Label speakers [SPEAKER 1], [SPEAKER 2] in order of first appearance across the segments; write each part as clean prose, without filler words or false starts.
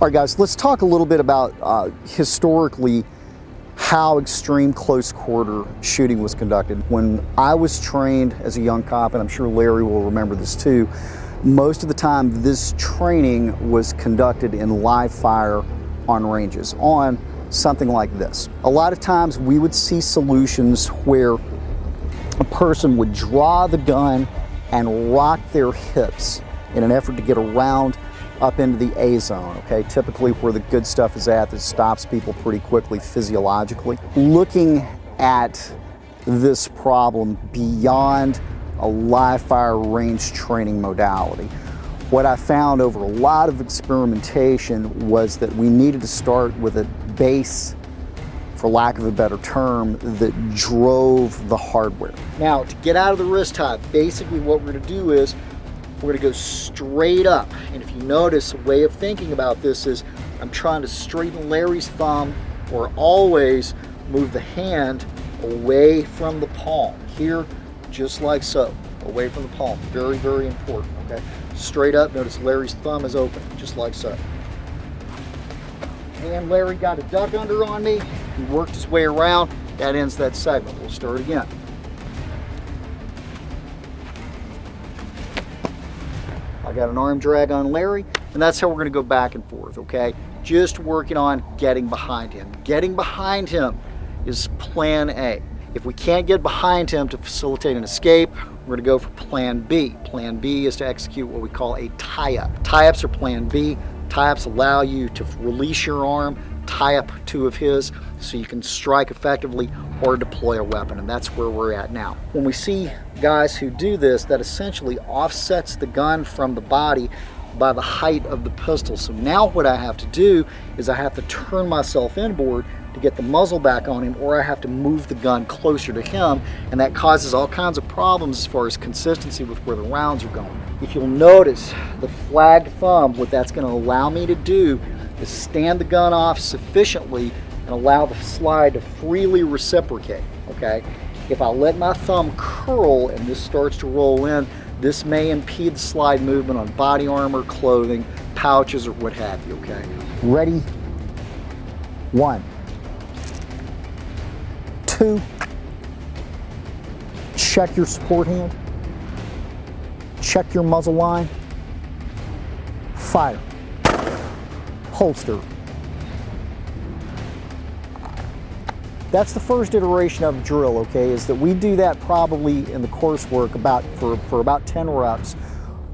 [SPEAKER 1] All right, guys, let's talk a little bit about historically how extreme close quarter shooting was conducted. When I was trained as a young cop, and I'm sure Larry will remember this too, most of the time this training was conducted in live fire on ranges, on something like this. A lot of times we would see solutions where a person would draw the gun and rock their hips in an effort to get around up into the A zone, okay? Typically where the good stuff is at that stops people pretty quickly physiologically. Looking at this problem beyond a live fire range training modality, what I found over a lot of experimentation was that we needed to start with a base, for lack of a better term, that drove the hardware. Now, to get out of the wrist tie, basically what we're gonna do is we're gonna go straight up. And if you notice, a way of thinking about this is I'm trying to straighten Larry's thumb or always move the hand away from the palm. Here, just like so, away from the palm. Very, very important, okay? Straight up, notice Larry's thumb is open, just like so. And Larry got a duck under on me. He worked his way around. That ends that segment. We'll start again. I got an arm drag on Larry, and that's how we're gonna go back and forth, okay? Just working on getting behind him. Getting behind him is plan A. If we can't get behind him to facilitate an escape, we're gonna go for plan B. Plan B is to execute what we call a tie-up. Tie-ups are plan B. Tie-ups allow you to release your arm, tie up two of his, so you can strike effectively or deploy a weapon, and that's where we're at now. When we see guys who do this, that essentially offsets the gun from the body by the height of the pistol. So now what I have to do is I have to turn myself inboard to get the muzzle back on him, or I have to move the gun closer to him, and that causes all kinds of problems as far as consistency with where the rounds are going. If you'll notice, the flagged thumb, what that's going to allow me to do is stand the gun off sufficiently and allow the slide to freely reciprocate, okay? If I let my thumb curl and this starts to roll in, this may impede the slide movement on body armor, clothing, pouches, or what have you, okay? Ready? 1, 2, check your support hand, check your muzzle line, fire, holster. That's the first iteration of the drill, okay, is that we do that probably in the coursework for about 10 reps.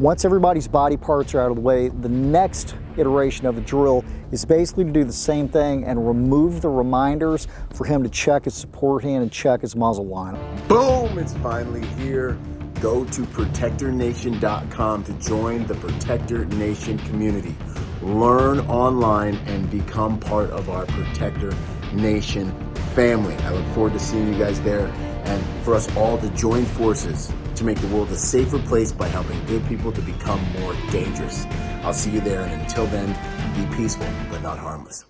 [SPEAKER 1] Once everybody's body parts are out of the way, the next iteration of the drill is basically to do the same thing and remove the reminders for him to check his support hand and check his muzzle line.
[SPEAKER 2] Boom, it's finally here. Go to ProtectorNation.com to join the Protector Nation community. Learn online and become part of our Protector Nation family. I look forward to seeing you guys there, and for us all to join forces to make the world a safer place by helping good people to become more dangerous. I'll see you there, and until then, be peaceful but not harmless.